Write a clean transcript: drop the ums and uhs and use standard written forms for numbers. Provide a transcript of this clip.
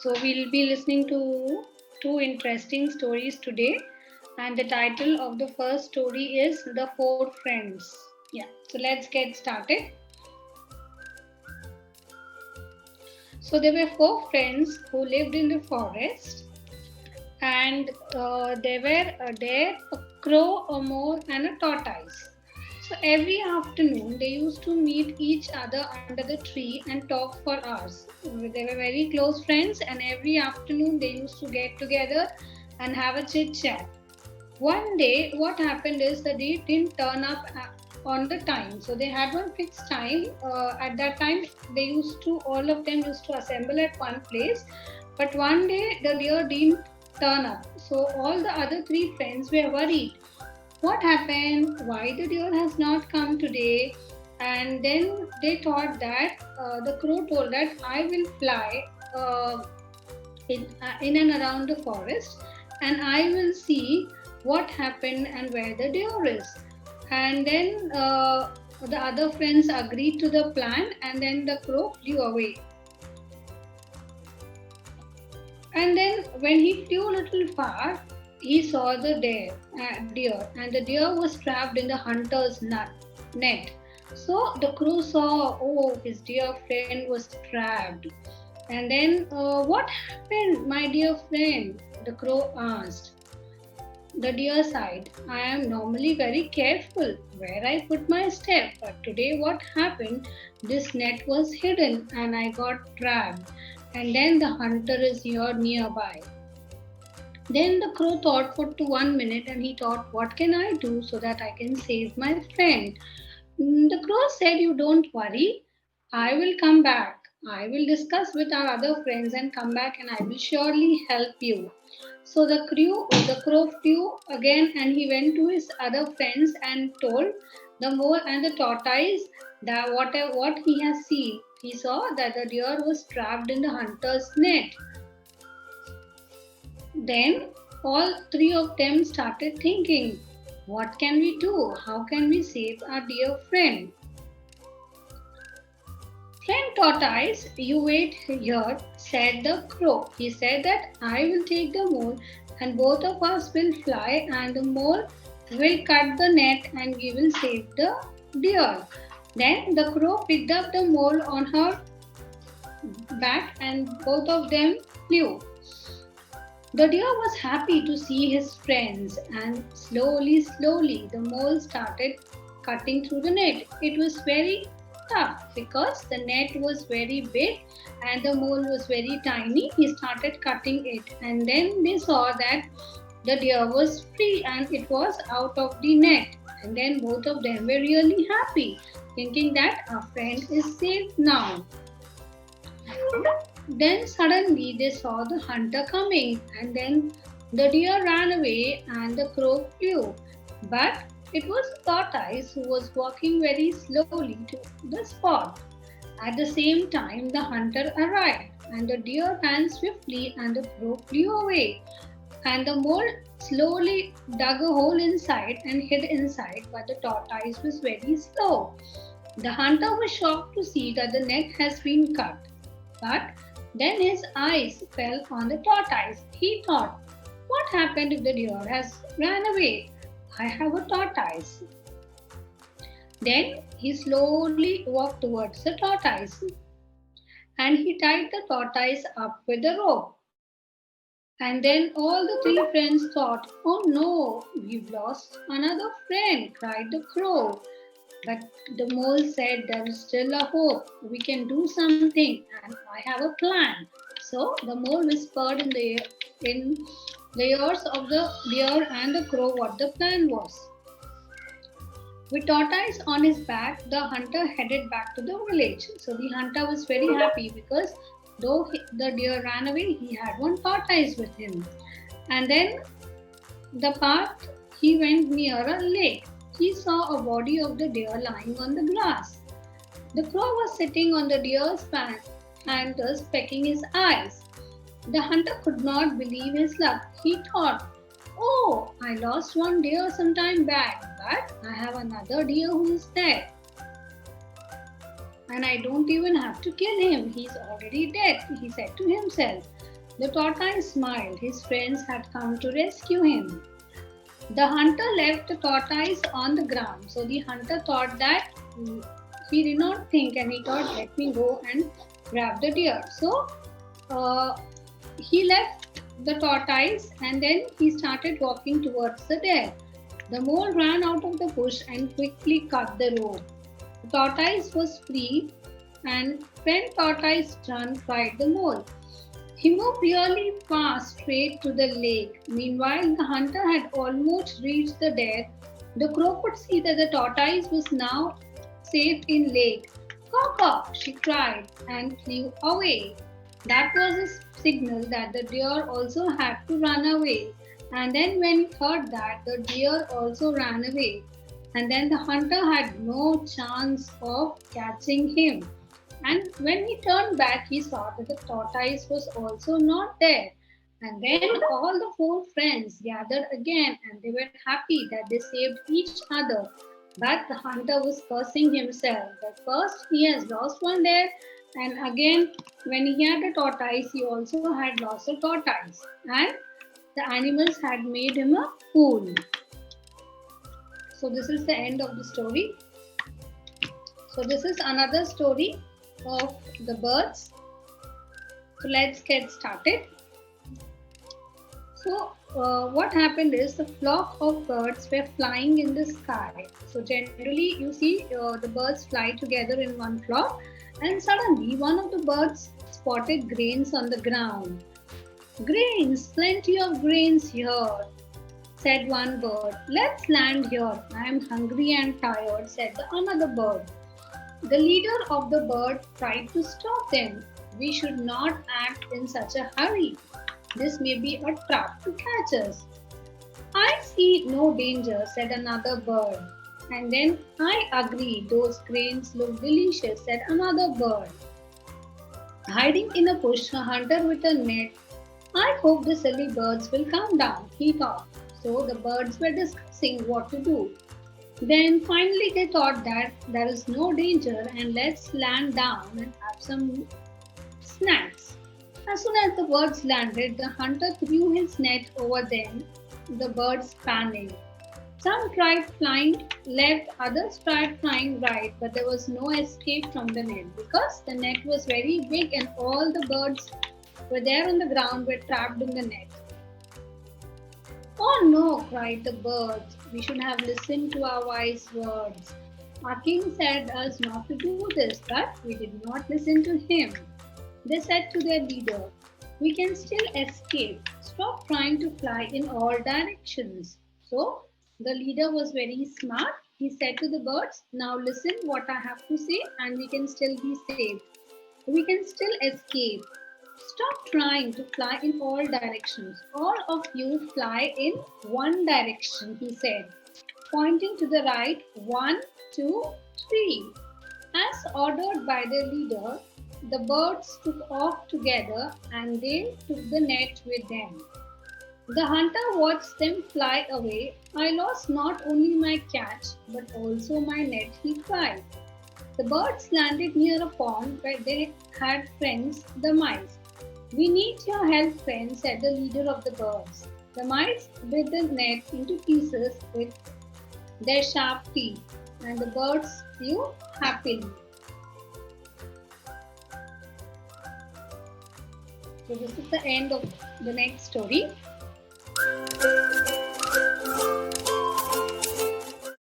So we'll be listening to two interesting stories today, and the title of the first story is The Four Friends. Yeah, so let's get started. So there were four friends who lived in the forest, and there a crow, a mole, and a tortoise. So every afternoon they used to meet each other under the tree and talk for hours. They were very close friends, and every afternoon they used to get together and have a chit chat. One day, what happened is that they didn't turn up on the time. So they had one fixed time. At that time, all of them used to assemble at one place. But one day, the deer didn't turn up. So all the other three friends were worried. What happened? Why the deer has not come today? And then they thought that the crow told that I will fly in and around the forest, and I will see what happened and where the deer is. And then the other friends agreed to the plan, and then the crow flew away. And then when he flew a little far, he saw the deer, and the deer was trapped in the hunter's net. So the crow saw, oh, his dear friend was trapped. And then, what happened, my dear friend? The crow asked. The deer sighed. I am normally very careful where I put my step, but today what happened? This net was hidden and I got trapped. And then the hunter is here nearby. Then the crow thought for 1 minute, and he thought, what can I do so that I can save my friend? The crow said, you don't worry, I will come back. I will discuss with our other friends and come back, and I will surely help you. So the crow flew again, and he went to his other friends and told the mole and the tortoise that what he has seen. He saw that the deer was trapped in the hunter's net. Then all three of them started thinking, what can we do? How can we save our dear friend? Friend tortoise, you wait here, said the crow. He said that I will take the mole, and both of us will fly, and the mole will cut the net, and we will save the deer. Then the crow picked up the mole on her back, and both of them flew. The deer was happy to see his friends, and slowly the mole started cutting through the net. It was very tough because the net was very big and the mole was very tiny. He started cutting it, and then they saw that the deer was free and it was out of the net. And then both of them were really happy, thinking that our friend is safe now. Then suddenly they saw the hunter coming, and then the deer ran away and the crow flew. But it was the tortoise who was walking very slowly to the spot. At the same time, the hunter arrived, and the deer ran swiftly and the crow flew away. And the mole slowly dug a hole inside and hid inside, but the tortoise was very slow. The hunter was shocked to see that the net has been cut. But then his eyes fell on the tortoise. He thought, what happened if the deer has ran away? I have a tortoise. Then he slowly walked towards the tortoise, and he tied the tortoise up with a rope. And then all the three friends thought, oh no, we've lost another friend, cried the crow. But the mole said, there is still a hope. We can do something, and I have a plan. So the mole whispered in the ears of the deer and the crow what the plan was. With tortoise on his back, the hunter headed back to the village. So the hunter was very happy because though the deer ran away, he had one tortoise with him. And then the path he went near a lake. He saw a body of the deer lying on the grass. The crow was sitting on the deer's back and thus pecking his eyes. The hunter could not believe his luck. He thought, oh, I lost one deer some time back, but I have another deer who is dead. And I don't even have to kill him. He's already dead, he said to himself. The tortoise smiled. His friends had come to rescue him. The hunter left the tortoise on the ground. So the hunter thought that he did not think and he thought, let me go and grab the deer. So uh, he left the tortoise and then he started walking towards the deer. The mole ran out of the bush and quickly cut the rope. The tortoise was free, and when tortoise run, cried the mole. He moved really fast straight to the lake. Meanwhile, the hunter had almost reached the deer. The crow could see that the tortoise was now safe in lake. Caw caw, she cried and flew away. That was a signal that the deer also had to run away. And then when he heard that, the deer also ran away. And then the hunter had no chance of catching him. And when he turned back, he saw that the tortoise was also not there. And then all the four friends gathered again and they were happy that they saved each other. But the hunter was cursing himself that first he has lost one there, and again when he had a tortoise, he also had lost a tortoise. And the animals had made him a fool. So, this is the end of the story. So, this is another story of the birds. So let's get started. So what happened is the flock of birds were flying in the sky. So generally you see the birds fly together in one flock, and suddenly one of the birds spotted grains on the ground. Grains, plenty of grains here, said one bird. Let's land here. I am hungry and tired, said the another bird. The leader of the bird tried to stop them. We should not act in such a hurry. This may be a trap to catch us. I see no danger, said another bird. And then I agree, those grains look delicious, said another bird. Hiding in a bush, a hunter with a net. I hope the silly birds will come down, he thought. So the birds were discussing what to do. Then finally they thought that there is no danger and let's land down and have some snacks. As soon as the birds landed, the hunter threw his net over them. The birds panicked. Some tried flying left, others tried flying right, but there was no escape from the net because the net was very big and all the birds were there on the ground were trapped in the net. Oh no, cried the birds. We should have listened to our wise words. Our king said us not to do this, but we did not listen to him. They said to their leader, we can still escape. Stop trying to fly in all directions. So the leader was very smart. He said to the birds, now listen what I have to say and we can still be safe. We can still escape. Stop trying to fly in all directions. All of you fly in one direction, he said, pointing to the right. 1, 2, 3. As ordered by their leader, the birds took off together and they took the net with them. The hunter watched them fly away. I lost not only my catch but also my net, he cried. The birds landed near a pond where they had friends, the mice. We need your help, friends, said the leader of the birds. The mice bit the net into pieces with their sharp teeth, and the birds flew happily. So this is the end of the next story.